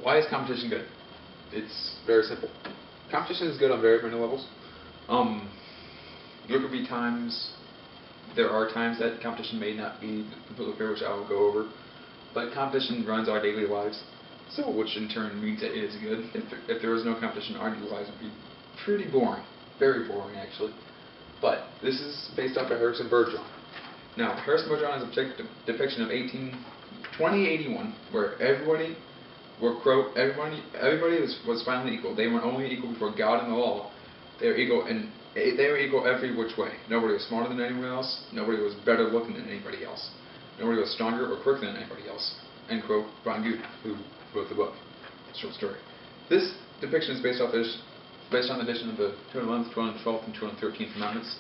Why is competition good? It's very simple. Competition is good on very many levels. There could be times, there are times that competition may not be completely fair, which I will go over, but competition runs our daily lives, so which in turn means that it is good. If there was no competition, our daily lives would be pretty boring, very boring actually. But this is based off of Harrison Bergeron. Now, Harrison Bergeron is a depiction of 2081, where everybody was finally equal. They weren't only equal before God and the law. They were equal, and they were equal every which way. Nobody was smarter than anyone else. Nobody was better looking than anybody else. Nobody was stronger or quicker than anybody else. End quote. Brian Goode, who wrote the book, short story. This depiction is based on the addition of the 211th, 212th, and 213th Commandments,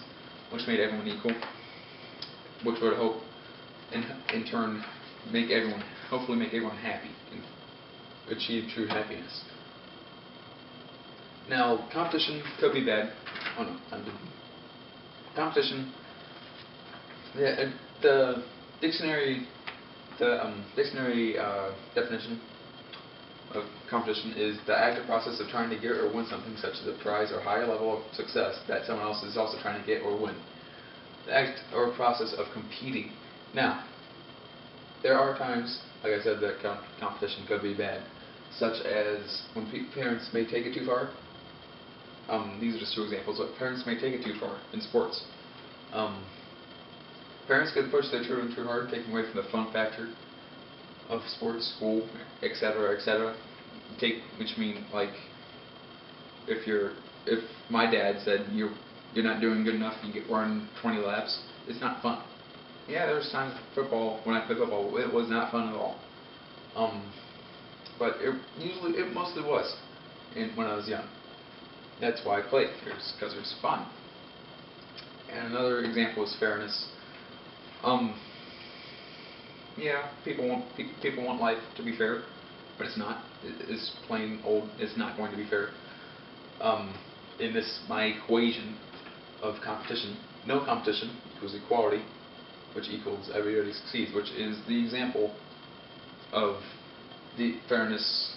which made everyone equal, which would hope, in turn, hopefully make everyone happy and achieve true happiness. Now, competition could be bad. Oh no, I didn't. Competition. The dictionary definition of competition is the active process of trying to get or win something, such as a prize or higher level of success that someone else is also trying to get or win. The act or process of competing. Now, there are times, like I said, that competition could be bad, such as when parents may take it too far. These are just two examples, but parents may take it too far in sports. Parents could push their children too hard, taking away from the fun factor of sports, school, etc., etc. Which mean, like, if my dad said you're not doing good enough, you get run 20 laps, it's not fun. Yeah, there was times when I played football, it was not fun at all. But it mostly was, when I was young. That's why I played, because it was fun. And another example is fairness. Yeah, people want life to be fair, but it's not. It's plain old. It's not going to be fair. In my equation of competition, no competition equals equality, which equals everybody succeeds, which is the example of the fairness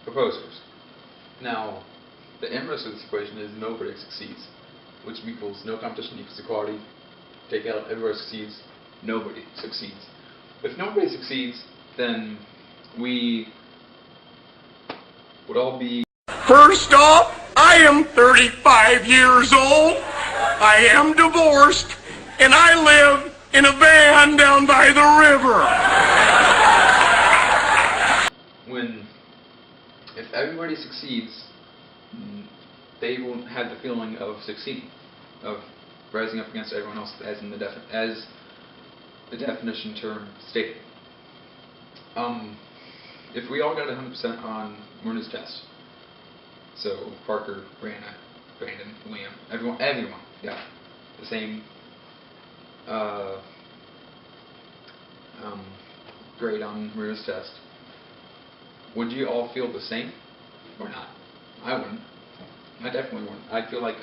proposers. Now, the inverse of this equation is nobody succeeds, which equals no competition equals equality. Take out everybody succeeds, nobody succeeds. If nobody succeeds, then we would all be... First off, I am 35 years old, I am divorced, and I live in a van down by the river. If everybody succeeds, they won't have the feeling of succeeding, of rising up against everyone else, as the definition term stated. If we all got 100% on Myrna's test, so Parker, Brandon, Liam, everyone got the same grade on Myrna's test, would you all feel the same or not? I wouldn't. I definitely wouldn't. I'd feel like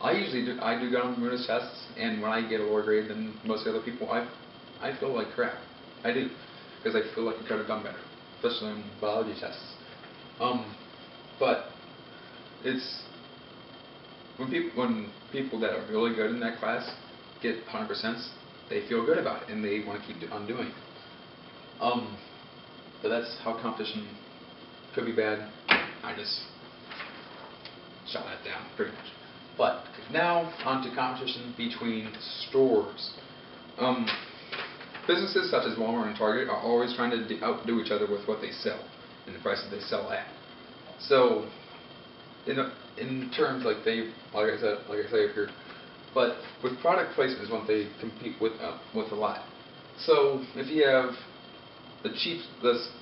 I do good on Myrna's tests, and when I get a lower grade than most other people, I feel like crap. I do, because I feel like I could have done better, especially on biology tests. But it's when people that are really good in that class get 100%, they feel good about it and they want to keep on doing it. But that's how competition could be bad. I just shut that down pretty much. But now on to competition between stores. Businesses such as Walmart and Target are always trying to outdo each other with what they sell and the prices they sell at. So, in terms like I say up here, but with product placement is one they compete with a lot. So if you have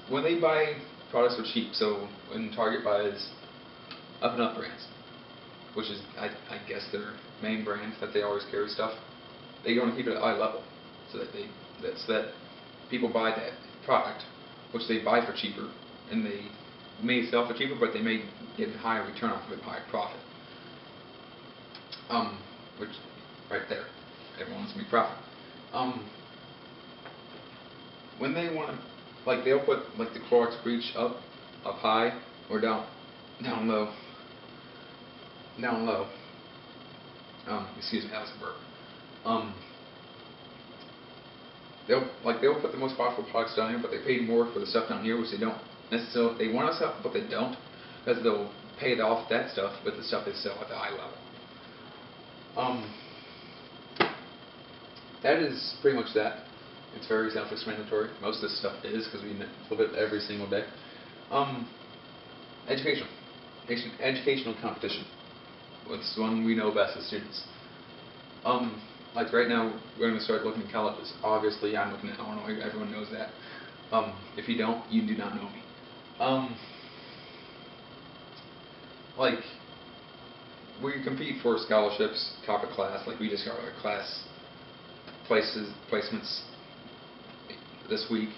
when they buy products are cheap, so when Target buys Up and Up brands, which is I guess their main brand that they always carry stuff, they want to keep it at eye level, so that people buy that product, which they buy for cheaper, and they may sell for cheaper, but they may get a higher return off of it, higher profit. Which right there, everyone wants to make profit. When they want to like they'll put like the Clorox breach up high or down low. Down low. Excuse me, that was a burp. They'll put the most popular products down here, but they paid more for the stuff down here, which they don't necessarily. They want us up, but they don't, because they'll pay off that stuff with the stuff they sell at the high level. That is pretty much that. It's very self-explanatory. Most of this stuff is, because we live it every single day. Education. Educational competition. It's one we know best as students. Like right now, we're going to start looking at colleges. Obviously, I'm looking at Illinois. Everyone knows that. If you don't, you do not know me. Like, we compete for scholarships, top of class. Like we just got our class placements this week.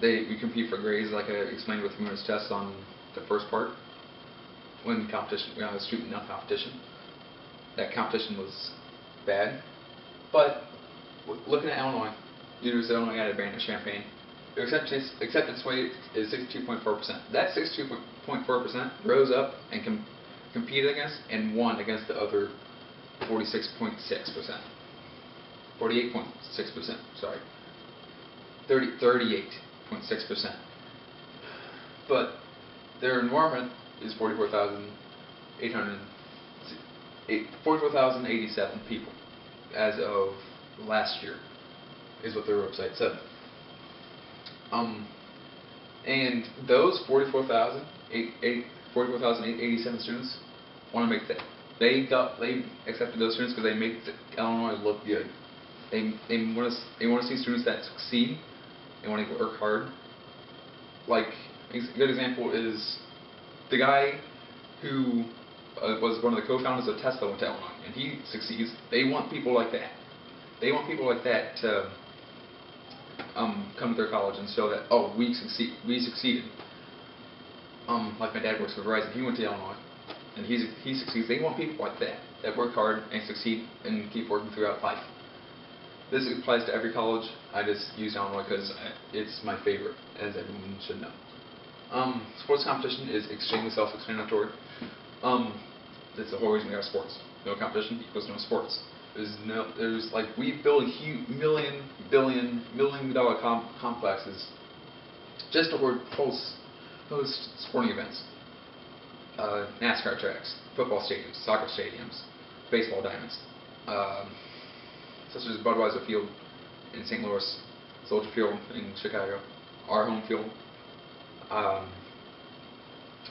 We compete for grades, like I explained with Moore's test on the first part. When competition, when I was shooting up competition, that competition was bad. But looking at Illinois, University of Illinois had a band of Champaign. Their acceptance rate is 62.4%. That 62.4% rose up and competed against and won against the other 46.6%. 48.6%, sorry. 38.6%. But their enrollment is 44,087 people as of last year, is what their website said. And those 44,887 students want to make that. They accepted those students because they make Illinois look good. They want to see students that succeed. They want to work hard. Like a good example is the guy who was one of the co-founders of Tesla went to Illinois, and he succeeds. They want people like that. They want people like that to come to their college and show that, oh, we succeeded. Like my dad works for Verizon, he went to Illinois, and he succeeds. They want people like that work hard and succeed and keep working throughout life. This applies to every college. I just use Illinois because it's my favorite, as everyone should know. Sports competition is extremely self-explanatory. That's the whole reason we have sports. No competition equals no sports. There's like, we build huge million-dollar complexes just to host sporting events. NASCAR tracks, football stadiums, soccer stadiums, baseball diamonds, such as Budweiser Field in St. Louis, Soldier Field in Chicago, our home field,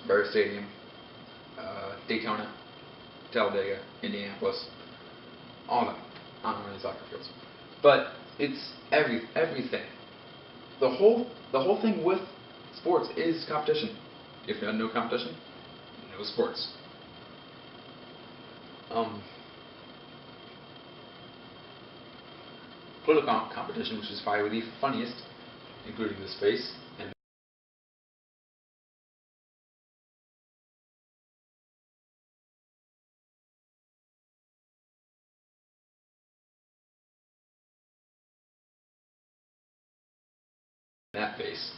Bear Stadium, Daytona, Talladega, Indianapolis, all of them. I don't know any soccer fields, but it's everything. The whole thing with sports is competition. If you have no competition, no sports. Political competition, which is probably the funniest, including this face and that face.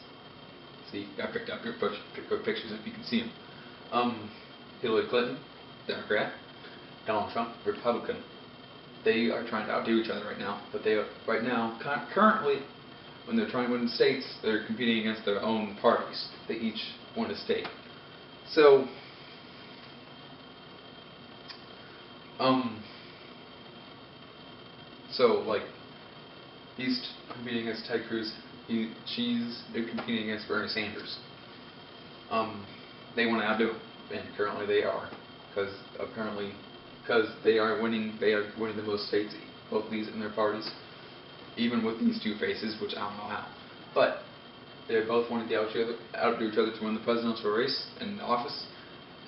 See, I picked up good pictures if you can see them. Hillary Clinton, Democrat. Donald Trump, Republican. They are trying to outdo each other right now, but they are right now currently, when they're trying to win states, they're competing against their own parties. They each won a state. So, like, he's competing against Ted Cruz. They're competing against Bernie Sanders. They want to outdo him, and currently they are, because they are winning the most states, both these in their parties, even with these two faces, which I don't know how. But they're both wanting to outdo each other to win the presidential race and office,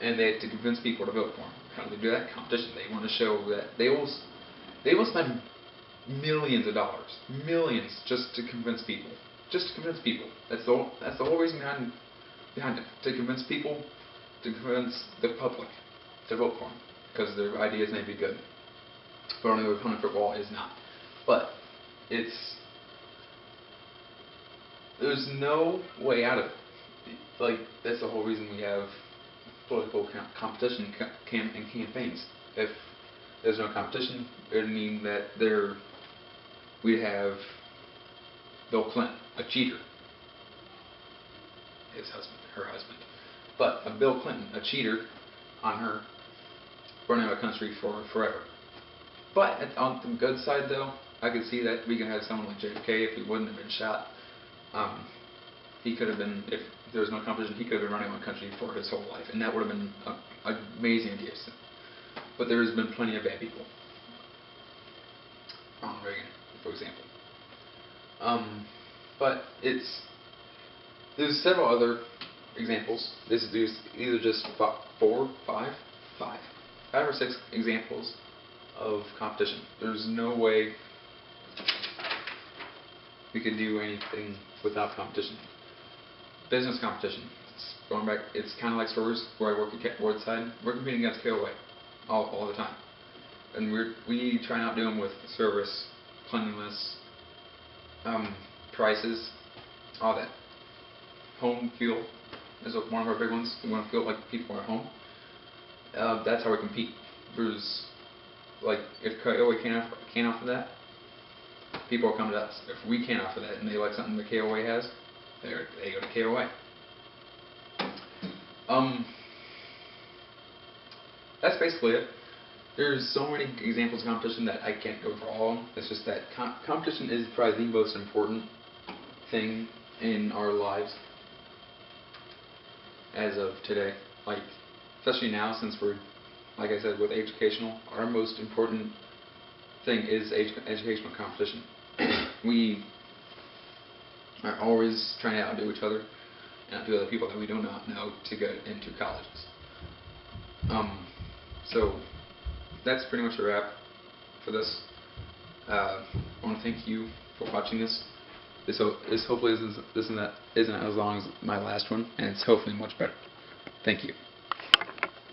and they have to convince people to vote for them. How do they do that? Competition. They want to show that they will spend millions of dollars, millions, just to convince people. Just to convince people. That's the whole reason behind it. To convince people, to convince the public to vote for them, because their ideas may be good, but only their opponent for wall is not. But it's there's no way out of it. Like, that's the whole reason we have political competition and campaigns. If there's no competition, it would mean that we'd have Bill Clinton, a cheater, her husband. But a Bill Clinton, a cheater, on her, running our country for forever. But on the good side, though, I could see that we could have someone like JFK if he wouldn't have been shot. He could have been, if there was no competition, he could have been running our country for his whole life, and that would have been an amazing idea. But there has been plenty of bad people. Ronald Reagan, for example. But there's several other examples. There's either just 5 or 6 examples of competition. There's no way we could do anything without competition. Business competition. It's kind of like stores where I work at Woodside. We're competing against KOA all the time, and we try and outdo them with service, cleanliness, prices, all that. Home feel is one of our big ones. We want to feel like people are at home. That's how we compete. There's, like, if KOA can't offer that, people will come to us. If we can't offer that and they like something that KOA has, they go to KOA. That's basically it. There's so many examples of competition that I can't go through all of them. It's just that competition is probably the most important thing in our lives as of today. Like, especially now, since we're, like I said, with educational, our most important thing is educational competition. We are always trying to outdo each other and outdo other people that we do not know to get into colleges. So that's pretty much a wrap for this. I want to thank you for watching this. This hopefully isn't as long as my last one, and it's hopefully much better. Thank you.